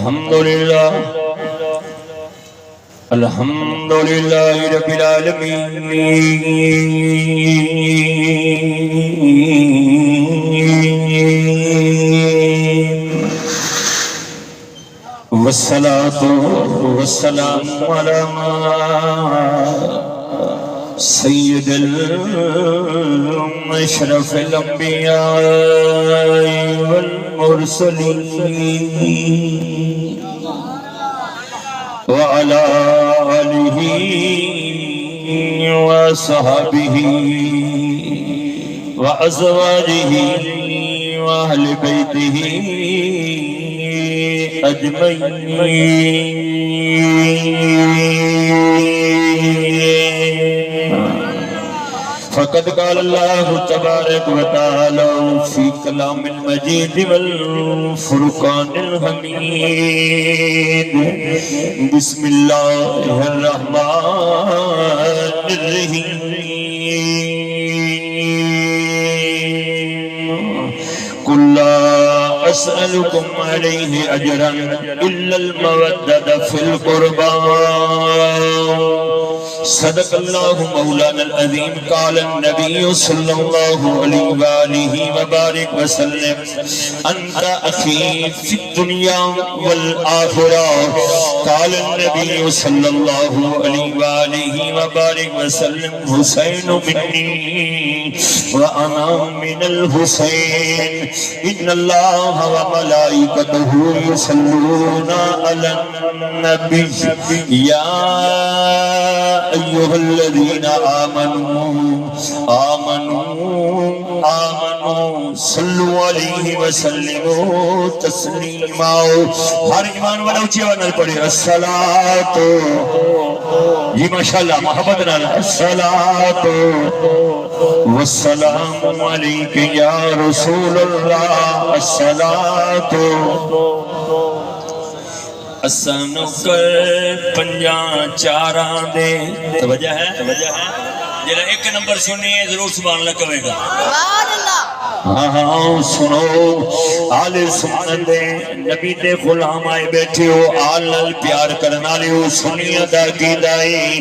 الحمدللہ الحمدللہ رب العالمین والصلاة والسلام على سید اشرف الانبیاء والمرسلین وعلى آلہ وصحبہ وازواجہ واہل بیتہ اجمعین فقد قال اللہ تبارک و تعالی فی کلام المجید والفرقان الحمید بسم اللہ الرحمن الرحیم قل لا اسألكم علیہ اجرا الا المودۃ فی القربى صدق اللہ مولانا العظیم قال النبی صلی اللہ علیہ وآلہ وبارک وسلم انت اخی فی الدنیا والآخرہ قال النبی صلی اللہ علیہ وآلہ وبارک وسلم حسین منی وانا من الحسین ان اللہ وملائکتہ یصلون علی النبی یا ایوہ الذین آمنوا صلو علیہ وسلموا تسلیما ہر ایمان والا اچھی آواز نال پڑھے الصلاۃ جی ماشاءاللہ محبت نال الصلاۃ والسلام علیک یا رسول اللہ الصلاۃ اسانو کر پنجاں چاراں دے توجہ ہے جڑا ایک نمبر سنیے ضرور سبحان اللہ کہے گا سبحان اللہ ہاں ہاں سنو آل سنت دے نبی دے غلام آئے بیٹھے ہو آل نال پیار کرن والے ہو سنی ادا کیتا ہے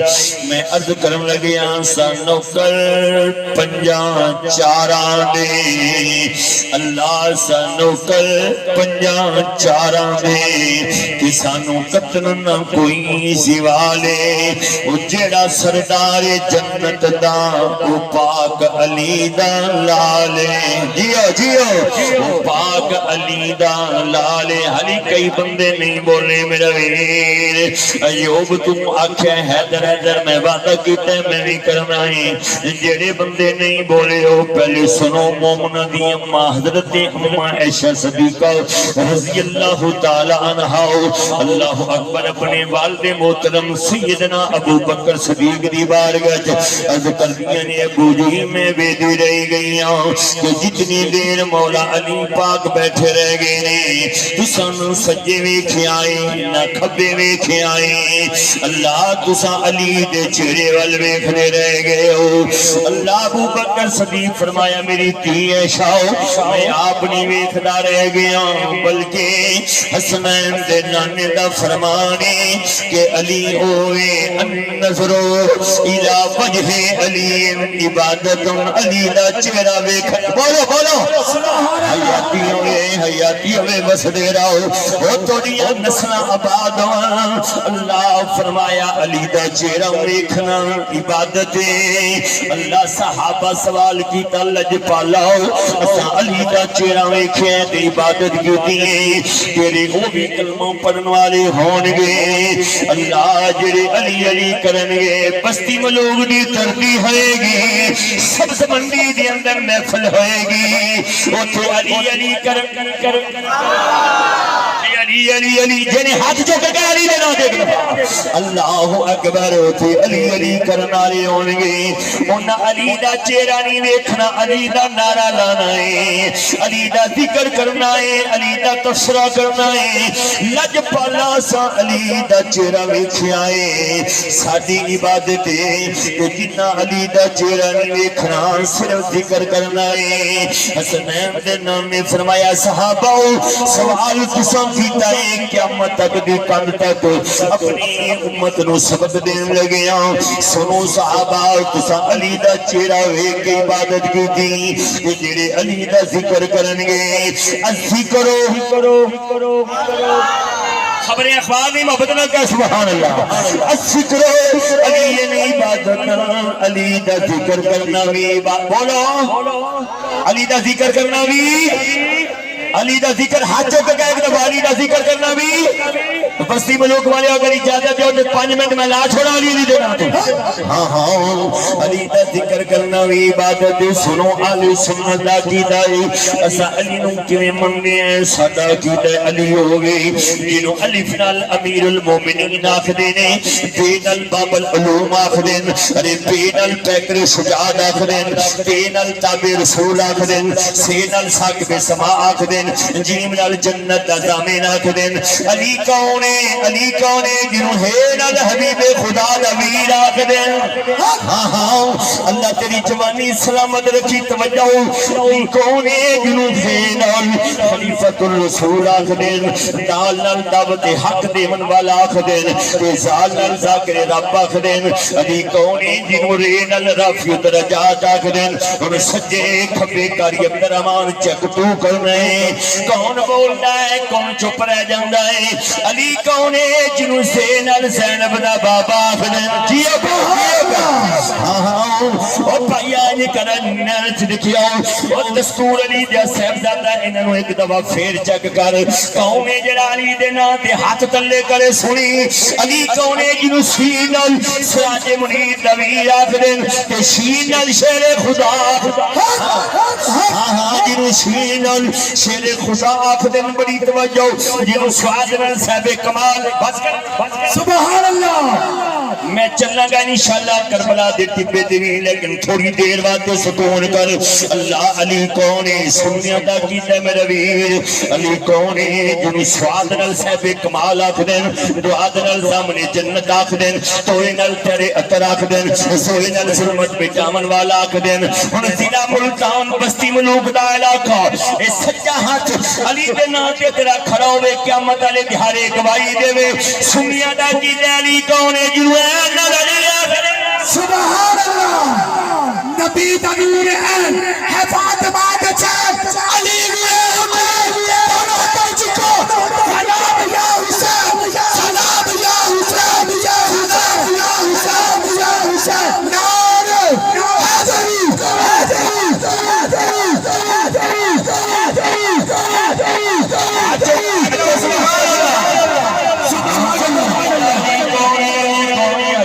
میں عرض کرن لگیا سانو کر پنجاں چاراں دے اللہ سانو کر پنجاں چاراں دے کہ سانو قتل نہ کوئی سوالے او جیڑا سردار جنت دا او پاک علی دا لالے جیو جیو او پاک علی دا لالے حالی کئی بندے نہیں بولے میرا ویر ایوب تم آکھے حیدر حیدر میں وعدہ کیتے میں بھی کرنا ہے جیڑے بندے نہیں بولے ہو پہلے سنو مومنہ دی اماں حضرت اماں عائشہ صدیقہ رضی اللہ تعالی عنہ اللہ اکبر اپنے والد محترم سیدنا ابو بکر صدیق دی بارگاہ عرض کر دیا نے ابو جی میں بیدی رہ گئیاں کہ جتنی دیر مولا علی پاک بیٹھے رہ گئے نے تسان سجے ویکھے آئے نہ کھبے ویکھے آئے اللہ تسان علی دے چہرے وال ویکھنے رہ گئے ہو اللہ ابو بکر صدیق فرمایا میری تھی عائشہ میں آپ نہیں ویکھدا رہ گیا بلکہ حسنین دے نانے دا فرمانے کہ علی ہوئے النظرو الى وجہ علی عبادت علی دا چہرہ ویکھن بولو بولو حیاتی ہوئے بس دے رہو وہ توڑیا نسلہ آباد اللہ فرمایا علی دا چہرہ ویکھنا عبادت اللہ صحابہ سوال کی تلج پالا اسا علی دا چہرہ ویکھے تے عبادت کیتی ہے تیرے وہ بھی کلموں پڑھن والے ہون گے اللہ جڑے علی علی کرن گے بستی میں لوگ دی تربی ہوئے گی سبز منڈی دے اندر محفل ہوئے گی وہ تو علی علی کرن علی علی علی جنہیں ہاتھ جو کہ علی لینا دیکھنا اللہ اکبر ہوتے علی علی کرنا لے ہونگے انہا علی دا چہرہ نہیں ویکھنا علی دا نعرہ لانا ہے علی دا ذکر کرنا ہے علی دا تسرہ کرنا ہے لج پالا سا علی دا چہرہ ویکھے آئے ساڑھی عبادت ہے کہ جنہ علی دا چہرہ نہیں ویکھنا صرف ذکر کرنا ہے حسنین دے نام میں فرمایا صحابہ سوال قسم کی کیتا ہے قیامت تک دی کند تک اپنی امت نو سبق دین لگیا سنو صحابہ تسا علی دا چہرہ ویکھ کے عبادت کیتی تے جڑے علی دا ذکر کرن گے اسی کرو خبریں اخبار نہیں محبت نہ کہ سبحان اللہ الذکر علی نے عبادت علی دا ذکر کرنا بھی بولو علی دا ذکر کرنا بھی علی دا ذکر ہاتھوں کے کہہ کہ علی دا ذکر کرنا بھی بستی ملوک والے اگر اجازت دیو تو 5 منٹ میں لا چھوڑا علی نہیں دینا تو ہاں علی دا ذکر کرنا بھی عبادت سنو اہل سنت دا کیتا ہے اسا علی نو کیویں مننے ہیں ساڈا کیتا علی ہوے جنوں الف نال امیر المومنین آکھدے نے بے نال باب العلوم آکھدے نے ارے بے نال پیکر شجاع آکھدے نے بے نال تابع رسول آکھدے نے سے نال ثاقب سما آکھدے نے جیم نال جنت دا ضامن آکھدے نے علی کون علی کون ہے جنہوں ہے نال حبیب خدا نبیر آکھدے ہاں اللہ تیری جوانی سلامت رکھی توجہ علی کون ہے جنہوں ہے نال خلیفۃ الرسول آکھدے نال نال دعوت حق دیون والا آکھدے تے زال نال ذاکر رب آکھدے علی کون ہے جنہوں رے نال رافع درجات آکھدے ہن سجے کھبے کاری عبدالرحمان چک تو کرنا ہے کون بولدا ہے کون چپ رہ جاندا ہے علی کون ہے جنہوں زینل زینب دا بابا آخدن جی ابا ہاں اور بھائی آج کرن نرچ دکھیا اور دستور علی دیا صاحب زیادہ انہوں ایک دفعہ پھر چک کر کون ہے جڑا علی دے نا تے ہاتھ تلے کرے سنی علی کون ہے جنہوں شینل سراج منیر نبی آخدن تے شینل شیر خدا ہاں جنہوں شینل شیر خدا آخدن بڑی توجہ جنہوں سوادنل صاحب کمال سبحان اللہ میں چلنا گا انشاءاللہ کربلا دے ٹبے دیوی لیکن تھوڑی دیر بعد سکون کر اللہ علی کون ہے سنیا دا کیتا میرا ویر علی کون ہے جنہوں سواد نل صاحب کمال آکھ دین دعاد نل سامنے جنت آکھ دین توئے نل تیرے اتر آکھ دین سوئے نل ظلمت پہ جامن والا آکھ دین ان ضلع ملتان بستی ملوک دا علاقہ اے سچا ہاتھ علی دے نا دے تیرا کھڑا ہوئے قیامت علی دہارے گواہی دے وے سنیا دا کیتا علی کون ہے جنہوں سبحان اللہ نبی دا نور این ہے فاطمہ دا چاند علی نور دونوں کر چکو سلام یا حسین سلام یا حسین سلام یا حسین یا حسین نار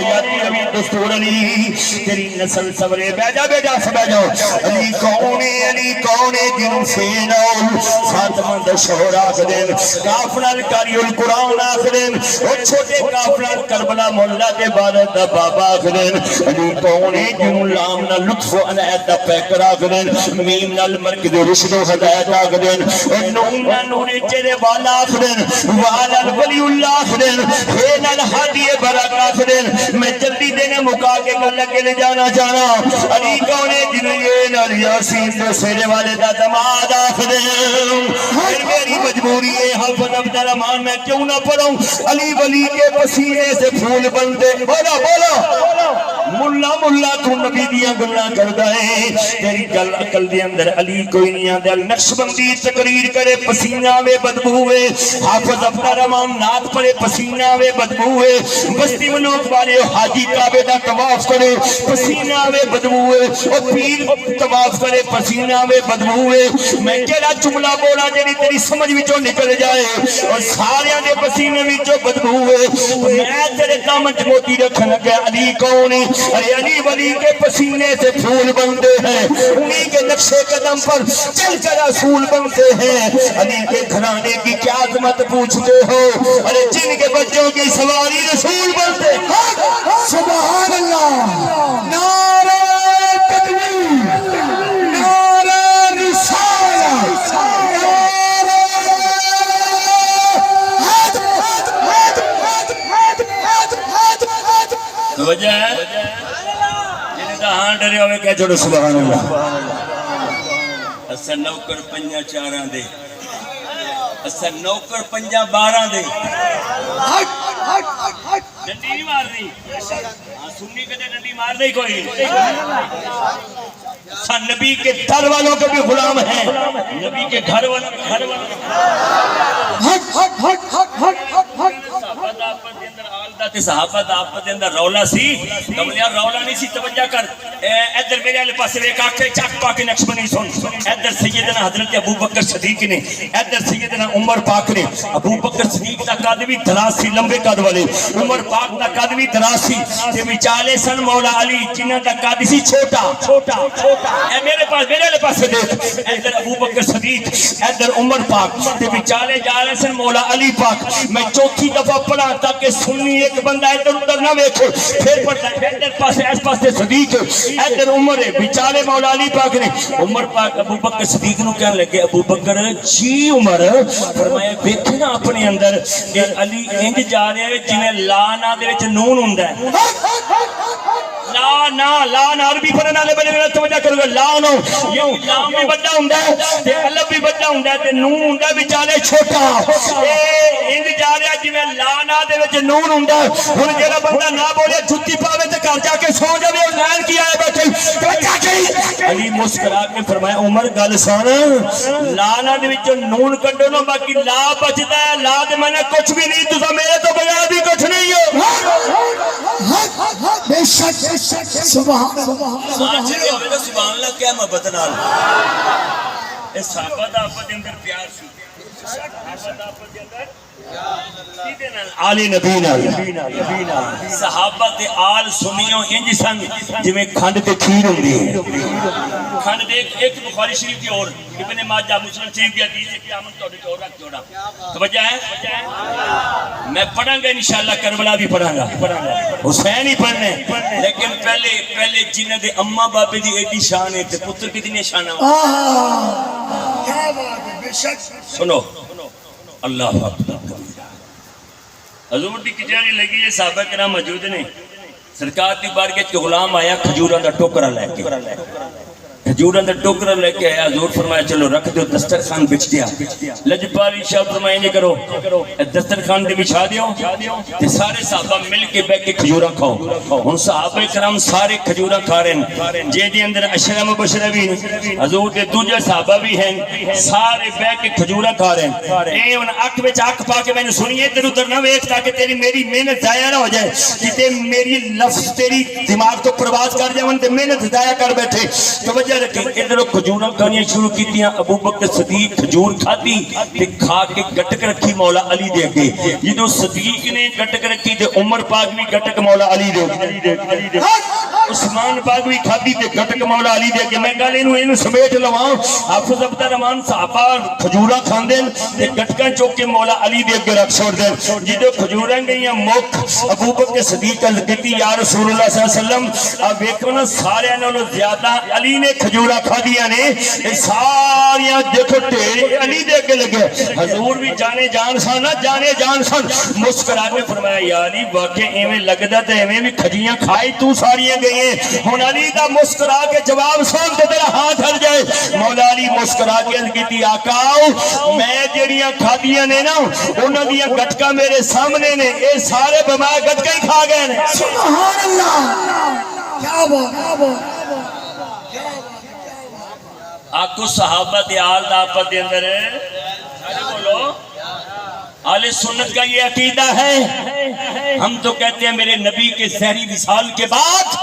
حیدری دستور علی تیری نسل سورے بے جا سب جاؤ علی کون ہے جنہوں سے نول فاطمہ دا شہر آخدین کافران کاری القرآن آخدین اور چھوٹے کافران کربلا مولا دے بارد دا بابا آخدین علی کون ہے جنہوں لام نا لطف و عنایت دا پیکر آخدین میم نا المرکد رشد و ہدایت آخدین اور نون نا نور چرے والا آخدین والا الولی اللہ آخدین خین الحادی برک آخدین میں جلدی دینے مکا کے گلہ کے لے جانا چاہنا علی کون ہے جنہوں یہ نال یاسین دے سیرے والے دا دماد آخدین پھر میری مجبوری ہے حفظ عبدالرحمان میں کیوں نہ پڑھوں علی ولی کے پسینے سے پھول بنتے بولا ملا تو نبی دیا گلہ کردہ ہے تیری گل عقل دے اندر علی کوئی نہیں آدھے نقش بندی تقریر کرے پسینہ وے بدبوے حافظ عبدالرحمان نات پڑے پسینہ وے بدبوے بستی منوک والے حاجی کعبے دا طواف کرے پسینہ وے بدبوے اور پیر طواف کرے پسینہ وے بدبوے میں کہلا جملہ بولا جنی تیری سمجھ وچوں نکل جائے اور سارے دے پسینے وچوں بدبوے میں تیرے دامن موتی رکھن لگا علی کون ہے ارے علی ولی کے پسینے سے پھول بنتے ہیں انہی کے نقشے قدم پر چل کر رسول بنتے ہیں علی کے گھرانے کی کیا عظمت پوچھتے ہو ارے جن کے بچوں کی سواری رسول بنتے ہیں سبحان اللہ نعرہ تکبیر نعرہ رسالت نعرہ وجہ ہے جنہیں دا ہاں ڈرے ہوئے کہہ چھوڑو سبحان اللہ اسا نوکر پنجا چاراں دے اسا نوکر 5-12 دے ہٹ ہٹ ہٹ ڈنڈی نہیں مارنی ہاں سنی کدے ڈنڈی مار نہیں کوئی سن نبی کے در والوں کے بھی غلام ہیں نبی کے گھر والا ہٹ ہٹ ہٹ ہٹ ہٹ ہٹ صحابہ دا آپس دے اندر رولا سی کملیا رولا نہیں سی توجہ کر ادھر میرے والے پاسے ایک آنکھیں چک پا کے نقش بنی سن ادھر سیدنا حضرت ابو بکر صدیق نے ادھر سیدنا عمر پاک نے ابو بکر صدیق دا قد بھی دراز سی لمبے قد والے عمر پاک دا قد بھی دراز سی تے وچالے سن مولا علی جنہاں دا قد سی چھوٹا اے میرے والے پاسے دیکھ ادھر ابو بکر صدیق ادھر عمر پاک تے وچالے جالے سن مولا علی پاک میں چوتھی دفعہ پڑھا تاکہ سنی ایک بندہ ادھر ادھر نہ ویکھو پھر پڑھتا ہے ادھر پاسے اس پاسے صدیق ادھر عمر ہے بیچارے مولا علی پاک نے عمر پاک ابو بکر صدیق نو کہنے لگے ابو بکر جی عمر فرمایا دیکھے نا اپنے اندر کہ علی انج جا رہا ہے جنہیں لا نا دے وچ نون ہوندا ہے لا نا عربی پڑھنے والے بڑے توجہ کرو لا نو یہ لام بھی بڑا ہوندا ہے تے الف بھی بڑا ہوندا ہے تے نون ہوندا بیچارے چھوٹا اے انج جا رہا جویں لا نا دے وچ نون ہوندا ہن جڑا بندہ نہ بولے جُتی پاوے تے گھر جا کے سو جاوے او لان کی آئے بیٹھے توجہ کری علی مسکرا کے فرمایا عمر گل سن لا نا دے وچ نون کڈو نا باقی لا بچدا ہے لا دے میں کچھ بھی نہیں تساں میرے تو بغیر بھی کچھ نہیں ہو بے شک سبحان سبحان اللہ کیا محبت نال اے صحابہ دا آپس دے اندر پیار سی صحابہ دا آپس دے اندر آل نبی نال صحابہ دے آل سنیوں انج سن جویں کھنڈ تے کھیر ہوندی ہے کھنڈ دے ایک بخاری شریف کی اور ابن ماجہ مسلم شریف کی حدیث ہے قیامت تو اور رکھ جوڑا توجہ ہے میں پڑھاں گا انشاءاللہ کربلا بھی پڑھاں گا حسین ہی پڑھنے لیکن پہلے جنہاں دے اماں بابے دی ایڈی شان ہے تے پتر کتنی شان ہے کیا بات ہے بے شک سنو اللہ اکبر حضور دی کچہری لگی ہے صحابہ کرام موجود نے سرکار دی بارگاہ وچ غلام آیا کھجوراں دا ٹوکرا لے کے کھجوراں دا ٹوکرا لے کے آیا حضور فرمایا چلو رکھ دو دسترخوان بچ دیا لجپالی شاہ فرمایا انج کرو دسترخوان تے بچھا دیو تے سارے صحابہ مل کے بیٹھ کے کھجوراں کھاؤ ہن صحابہ کرام سارے کھجوراں کھا رہے ہیں جے دے اندر عشرہ مبشرہ بھی حضور دے دوجے صحابہ بھی ہیں سارے بیٹھ کے کھجوراں کھا رہے ہیں اے ہن اکھ وچ اکھ پا کے میں سنیے ادھر ادھر نہ ویکھ تاکہ تیری میری محنت ضائع نہ ہو جائے کتے میری لفظ تیری دماغ تو پرواز کر جاون تے محنت ضائع کر بیٹھے توجہ رکھیں ادھر کھجوراں کھانیاں شروع کیتیاں ابو بکر صدیق کھجور کھادی تے کھا کے گٹک رکھی مولا علی دے اگے جدوں صدیق نے گٹک رکھی تے عمر پاک بھی گٹک مولا علی دے اگے عثمان پاک بھی کھادی تے گٹک مولا علی دے اگے میں گل اینو سمیٹ لواں حافظ عبد الرحمان صحابہ کھجوراں کھاندے تے گٹکاں چوک کے مولا علی دے اگے رکھ چھوڑ دے جدوں کھجوراں گئیاں مک ابو بکر صدیق کہتی یا رسول اللہ صلی اللہ علیہ وسلم اب ویکھو نا سارے نالوں زیادہ علی نے کھجوراں کھا دیا نے ساریاں دیکھو ٹیڑے علی دے کے لگے حضور بھی جانے جان سن مسکرا کے فرمایا یا علی واقعی ایویں لگدا تے ایویں بھی کھجیاں کھائی تو ساریاں گئی ہیں ہن علی دا مسکرا کے جواب سن تے تیرا ہاتھ ہل جائے مولا علی مسکرا کے عرض کیتی آقا میں جڑیاں کھادیاں نے نا انہاں دیاں گٹکاں میرے سامنے نے اے سارے بمائے گٹکا ہی کھا گئے نے سبحان اللہ کیا بات آکو صحابہ دے آل دا آپا دے اندر بولو آل سنت کا یہ عقیدہ ہے ہم تو کہتے ہیں میرے نبی کے زہری وصال کے بعد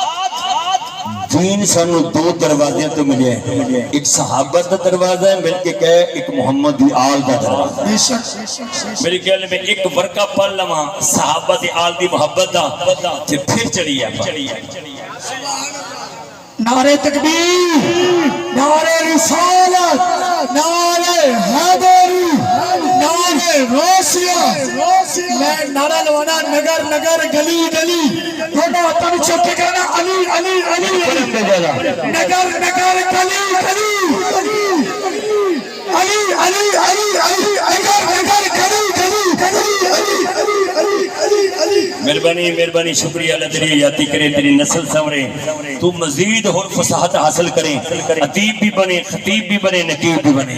دین سانو دو دروازے تو ملے ہیں ایک صحابہ دا دروازہ ہے مل کے کہے ایک محمد دی آل دا دروازہ میری خیال میں ایک ورقہ پڑھ لواں صحابہ دی آل دی محبت دا پھر چڑھی ہے نعرہ تکبیر نعرہ رسالت نعرہ حیدری نعرہ روسیہ میں نعرہ لوانا نگر نگر گلی گلی دونوں ہاتھوں میں چوکے کہنا علی علی علی نگر نگر گلی گلی علی علی علی علی نگر نگر گلی گلی علی علی علی علی علی مہربانی مہربانی شکریہ اللہ تیری یاتی کرے تیری نسل سنورے تو مزید اور فصاحت حاصل کریں ادیب بھی بنے خطیب بھی بنے نقیب بھی بنے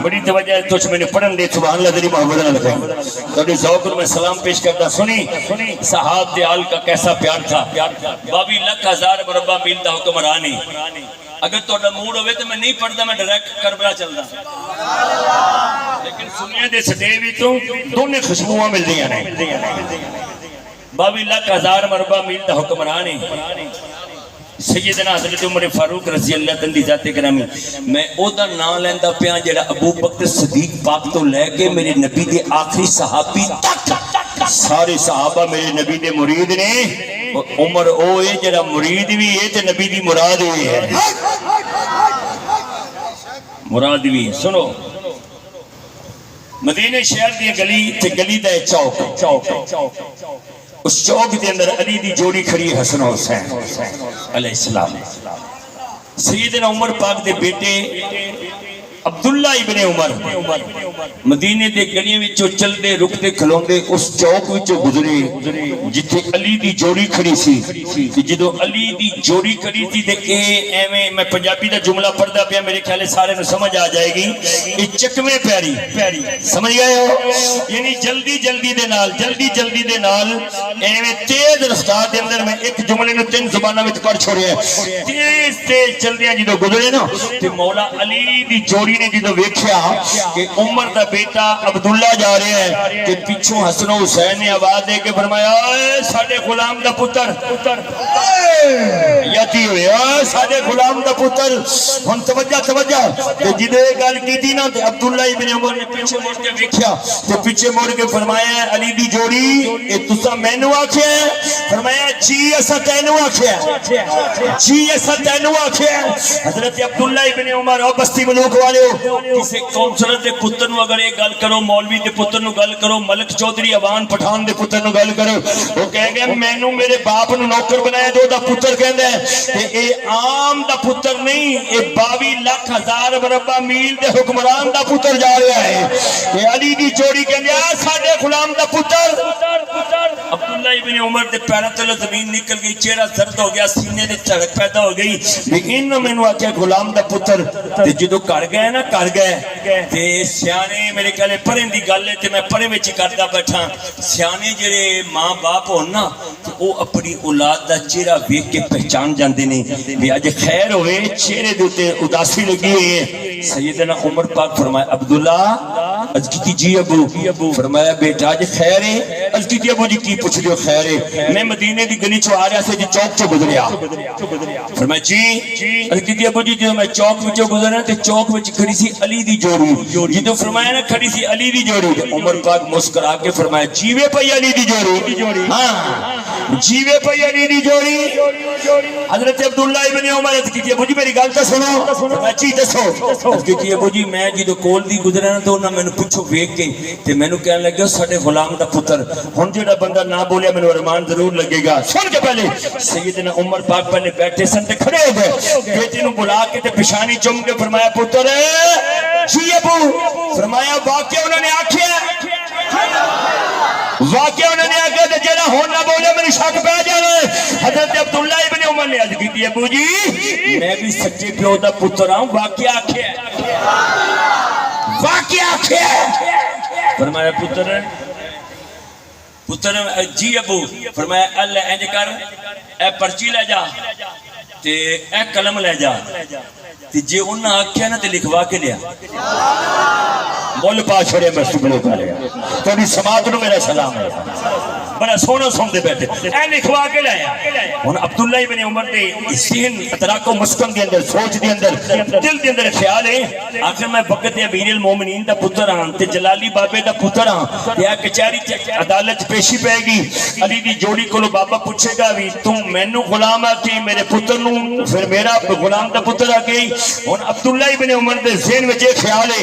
بڑی توجہ ہے تجھ میں نے پڑھن دے سبحان اللہ تیری محبت نہ لگے تو ذوق میں سلام پیش کرتا سنی صحاب دے آل کا کیسا پیار تھا 22,00,000 مربع میل دا حکمرانی اگر تو موڈ ہوئے تو میں نہیں پڑھتا میں ڈائریکٹ کربلا چلتا لیکن سنیا دے سٹے بھی تو دونوں خوشبوئیں مل رہی ہیں 22,00,000 مربع میل دا حکمرانی سیدنا حضرت عمر فاروق رضی اللہ عنہ دی ذات گرامی میں او دا نام لیندا پیاں جڑا ابو بکر صدیق پاک تو لے کے میرے نبی دے آخری صحابی تک سارے صحابہ میرے نبی دے مرید نے عمر او ہے جڑا مرید بھی ہے تے نبی دی مراد بھی ہے مراد بھی ہے سنو مدینے شہر دی گلی تے گلی دا چوک اس چوک دے اندر علی دی جوڑی کھڑی حسن و حسین علیہ السلام سیدنا عمر پاک دے بیٹے عبداللہ ابن عمر مدینے دے گلیاں وچوں چلدے رکدے کھلوندے اس چوک وچوں گزرے جتھے علی دی جوڑی کھڑی سی تے جدوں علی دی جوڑی کھڑی تھی تے اے ایویں میں پنجابی دا جملہ پڑھدا پیا میرے خیال سارے نوں سمجھ آ جائے گی اے چکویں پیاری سمجھ گئے ہو یعنی جلدی جلدی دے نال ایویں تیز رفتار دے اندر میں ایک جملے نوں 3 زباناں وچ کر چھوڑیا تیز چلدیاں جدوں گزرے نا تے مولا علی دی جوڑی نے جدو ویکھیا کہ عمر دا بیٹا عبداللہ جا رہے ہیں کہ پیچھوں حسن و حسین نے آواز دے کے فرمایا اے ساڈے غلام دا پتر یاتی ہوئے اے ساڈے غلام دا پتر ہن توجہ تے جدو یہ گل کیتی نا تے عبداللہ ابن عمر نے پیچھے مڑ کے ویکھیا تے پیچھے مڑ کے فرمایا علی دی جوڑی اے تساں مینوں آکھیا فرمایا جی اساں تینوں آکھیا جی اساں تینوں آکھیا حضرت عبداللہ ابن عمر او بستی ملوک والے کسی کونسلر دے پتر نو اگر ایک گل کرو مولوی دے پتر نو گل کرو ملک چودھری عوان پٹھان دے پتر نو گل کرو وہ کہیں گے مینوں میرے باپ نو نوکر بنایا دو دا پتر کہندا ہے کہ اے عام دا پتر نہیں اے 22,00,000 مربع میل دے حکمران دا پتر جا رہا ہے کہ علی دی جوڑی کہندے آ ساڈے غلام دا پتر عبداللہ ابن عمر دے پیراں تلے زمین نکل گئی چہرہ زرد ہو گیا سینے دے دھڑک پیدا ہو گئی لیکن مینوں آکھیا غلام دا پتر تے جدوں کر گئے نا کر گئے تے سیانے میرے کہلے پریں دی گل ہے تے میں پریں وچ کردا بیٹھا سیانے جڑے ماں باپ ہون نا تے او اپنی اولاد دا چہرہ ویکھ کے پہچان جاندے نے بھی اج خیر ہوئے چہرے دے تے اداسی لگی ہوئی ہے سیدنا عمر پاک فرمایا عبداللہ عرض کی جی ابو فرمایا بیٹا اج خیر ہے عرض کی ابو جی کی پوچھ رہے ہو خیر ہے میں مدینے دی گلی چوں آ رہا سی جی چوک چوں گزریا فرمایا جی عرض کی ابو جی جدوں میں چوک وچوں گزرا تے چوک وچ کھڑی سی علی دی جوڑی جدوں فرمایا نا کھڑی سی علی دی جوڑی عمر پاک مسکرا کے فرمایا جیوے پئی علی دی جوڑی ہاں جیوے پئی علی دی جوڑی حضرت عبداللہ ابن عمر عرض کی ابو جی میری گل تے سنو میں جی دسو عرض کی ابو جی میں جدوں کول دی گزرا نا تو انہاں مینوں پچھوں ویکھ کے تے مینوں کہن لگا ساڈے غلام دا پتر ہن جڑا بندہ نہ بولیا مینوں ارمان ضرور لگے گا سن کے پہلے سیدنا عمر پاک پہلے بیٹھے سن تے کھڑے ہو گئے بیٹے نوں بلا کے تے پیشانی چوم کے فرمایا پتر جی ابو فرمایا واقعہ انہوں نے آکھیا تے جڑا ہن نہ بولے میری شک پہ جاوے حضرت عبداللہ ابن عمر نے عرض کیتی ابو جی میں بھی سچے پیو دا پتر ہوں واقعہ آکھیا فرمایا پتر جی ابو فرمایا اللہ انج کر اے پرچی لے جا تے اے قلم لے جا تے جے انہاں آکھیا نا تے لکھوا کے لیا مول پا چھڑے بس بلو کرے تھوڑی سماعت نو میرا سلام ہے بڑا سونا سن دے بیٹھے اے لکھوا کے لایا ہن عبداللہ ابن عمر دے ذہن ادراک و مسکن دے اندر سوچ دے اندر دل دے اندر خیال ہے آخر میں وقت امیر المومنین دا پتر ہاں تے جلالی بابے دا پتر ہاں تے آ کچہری تے عدالت پیشی پے گی علی دی جوڑی کولو بابا پوچھے گا وی تم مینوں غلام آکھی میرے پتر نوں پھر میرا غلام دا پتر آ گئی ہن عبداللہ ابن عمر دے ذہن وچ یہ خیال ہے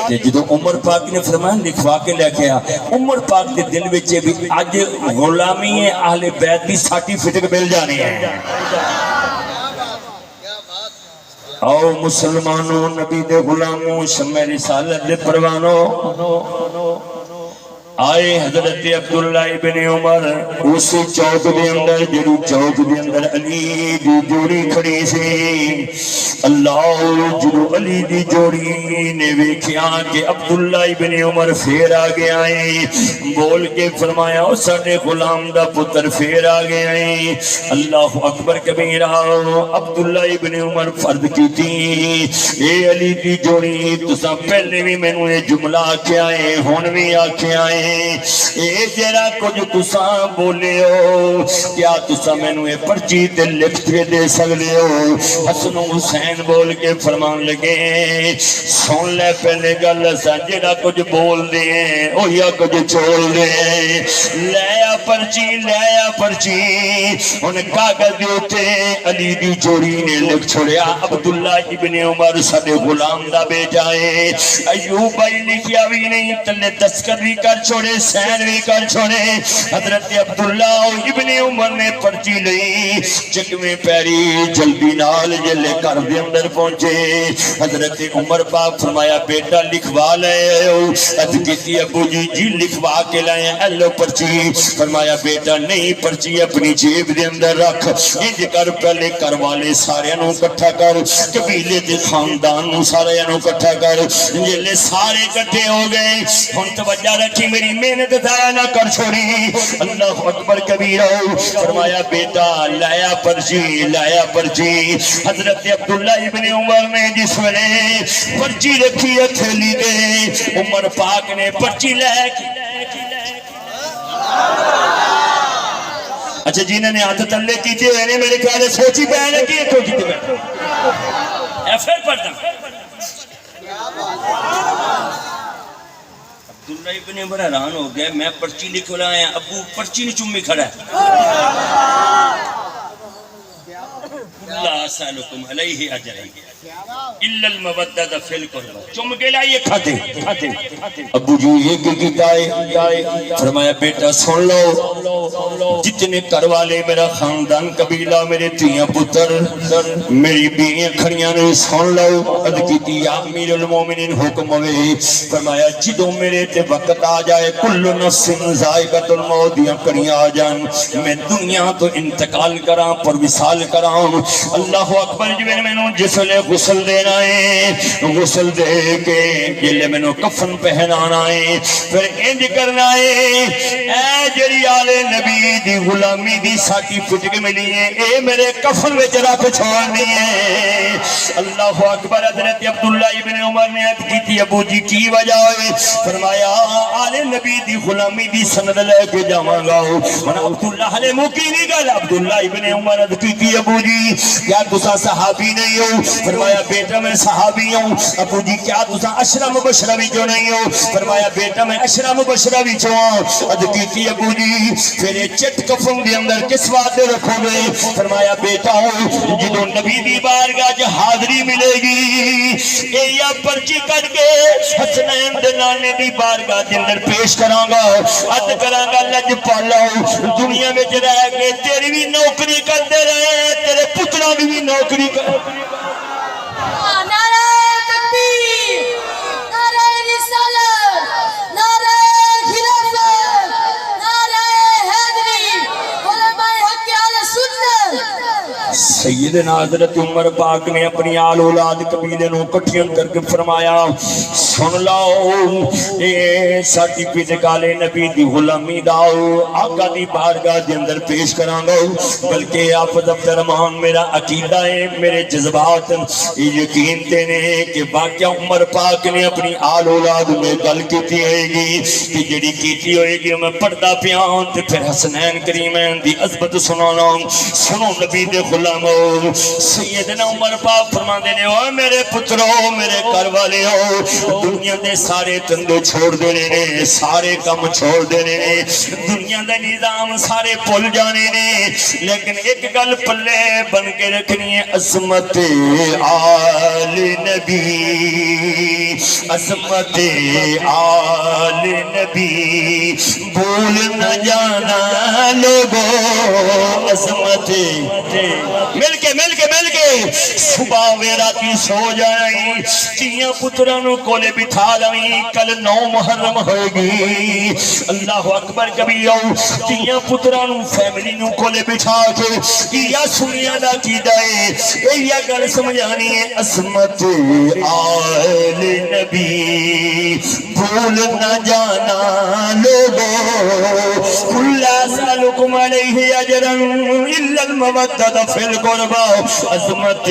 تے جدوں عمر پاک نے فرمایا لکھوا کے لے کے آ عمر پاک دے دل وچ بھی اج غلامی ہے اہل بیت دی سرٹیفکیٹ مل جانی ہے او مسلمانوں نبی دے غلاموں شمع رسالت دے پروانوں آئے حضرت عبداللہ ابن عمر اس چوک دے اندر جڑی چوک دے اندر علی دی جوڑی کھڑی سی اللہ جدو علی دی جوڑی نے ویکھیا کہ عبداللہ ابن عمر پھر آ گیا ہے بول کے فرمایا او ساڈے غلام دا پتر پھر آ گیا ہے اللہ اکبر کبیرہ عبداللہ ابن عمر فرض کیتی اے علی دی جوڑی تساں پہلے بھی مینوں یہ جملہ آکھیا ہے ہن بھی آکھیا ہے اے جڑا کچھ تساں بولے ہو کیا تساں مینوں اے پرچی تے لکھ کے دے سکدے ہو حسن حسین بول کے فرمان لگے سن لے پہلے گل اساں جڑا کچھ بول دے اوہی کچھ چھوڑ دے لے آ پرچی ان کاغذ دے اوتے علی دی جوڑی نے لکھ چھوڑیا عبداللہ ابن عمر ساڈے غلام دا بیٹا ہے ایوب بھائی لکھیا بھی نہیں تلے دستخط بھی کر چھوڑے سین بھی کر چھوڑے حضرت عبداللہ ابن عمر نے پرچی لئی چکویں پیری جلدی نال جلے گھر دے اندر پہنچے حضرت عمر پاک فرمایا بیٹا لکھوا لے عرض کیتی ابو جی لکھوا کے لائے ایلو پرچی فرمایا بیٹا نہیں پرچی اپنی جیب دے اندر رکھ انج کر پہلے گھر والے سارے نو اکٹھا کر قبیلے دے خاندان نو سارے نو اکٹھا کر جلے سارے اکٹھے ہو گئے ہن توجہ رکھی میری محنت ضائع نہ کر چھوڑی اللہ اکبر کبیرہ فرمایا بیٹا لایا پرچی حضرت عبداللہ ابن عمر نے جس ویلے پرچی رکھی ہتھیلی دے عمر پاک نے پرچی لے کے اچھا جنہوں نے ہاتھ تلے کیتے ہوئے نے میرے خیال سوچی پہ نے کی تو کیتے ہوئے ایفر پڑھتا عبداللہ ابن عمر حیران ہو گیا میں پرچی لکھ رہا ہے ابو پرچی نہیں چمی کھڑا ہے اللہ سالکم علیہ اجرہ الا المودۃ فی القربہ چم کے لائے کھاتے ابو جی یہ کیتا ہے فرمایا بیٹا سن لو جتنے گھر والے میرا خاندان قبیلہ میرے تیاں پتر میری بیویاں کھڑیاں نے سن لو عرض کیتی یا امیر المومنین حکم ہوئے فرمایا جدوں میرے تے وقت آ جائے کل نفس ذائقۃ الموت دیاں کڑیاں آ جان میں دنیا تو انتقال کراں پر وصال کراں اللہ اکبر جو میں نے جس لے غسل دینا ہے غسل دے کے جلے میں نے کفن پہنانا ہے پھر انج کرنا ہے اے جڑی آلے نبی دی غلامی دی سرٹیفکیٹ ملی ہے اے میرے کفن وچ رکھ چھوڑنی ہے اللہ اکبر حضرت عبداللہ ابن عمر نے عرض کی تھی ابو جی کی وجہ ہوئی فرمایا آلے نبی دی غلامی دی سند لے کے جاواں گا من عبداللہ علیہ مقیمی گل عبداللہ ابن عمر عرض کی تھی ابو جی کیا تسا صحابی نہیں ہو فرمایا بیٹا میں صحابی ہوں ابو جی کیا تسا عشرہ مبشرہ بھی جو نہیں ہو فرمایا بیٹا میں عشرہ مبشرہ بھی جو ہوں عرض کی تھی ابو جی پھر چٹ کفن دے اندر کس وعدے رکھو گے فرمایا بیٹا ہوں جدوں نبی دی بارگاہ جو حاضری ملے گی اے یا پرچی کٹ کے حسنین دے نانے دی بارگاہ دے اندر پیش کراں گا عرض کراں گا لج پالا دنیا میں رہ کے تیری بھی نوکری کرتے رہے تیرے پترا بھی نوکری کر نعرہ تکبیر نعرہ رسالت نعرہ خلافت نعرہ حیدری علماء حق اہل سنت سیدنا حضرت عمر پاک نے اپنی آل اولاد قبیلے نو اکٹھیاں کر کے فرمایا سن لو اے سرٹیفکیٹ کالے نبی دی غلامی دا آقا دی بارگاہ دے اندر پیش کراں گا بلکہ آپ ضبط رحمان میرا عقیدہ ہے میرے جذبات یقین تے نے کہ واقعہ عمر پاک نے اپنی آل اولاد میں گل کیتی ہوئے گی کہ جڑی کیتی ہوئے گی میں پڑھدا پیاں تے پھر حسنین کریمین دی عظمت سنانا سنو نبی دے غلامو سیدنا عمر پاک فرماندے نے او میرے پترو میرے گھر والے ہو دنیا دے سارے تندے چھوڑ دینے نے سارے کم چھوڑ دینے نے دنیا دے نظام سارے پھول جانے نے لیکن ایک گل پلے بن کے رکھنی ہے عظمت آل نبی عظمت آل نبی بھول نہ جانا لوگو عظمت مل کے مل کے صبح وے راتی سو جائیں تیاں پتراں نو کولے بٹھا لویں کل 9 محرم ہوئے گی اللہ اکبر کبھی آؤ تیاں پتراں نو فیملی نو کولے بٹھا کے کیا سنیا دا کی دائے یہ گل سمجھانی ہے عصمت آل نبی بھول نہ جانا لوگو کل اسألکم علیہ اجرا الا المودۃ فی القربى عظمت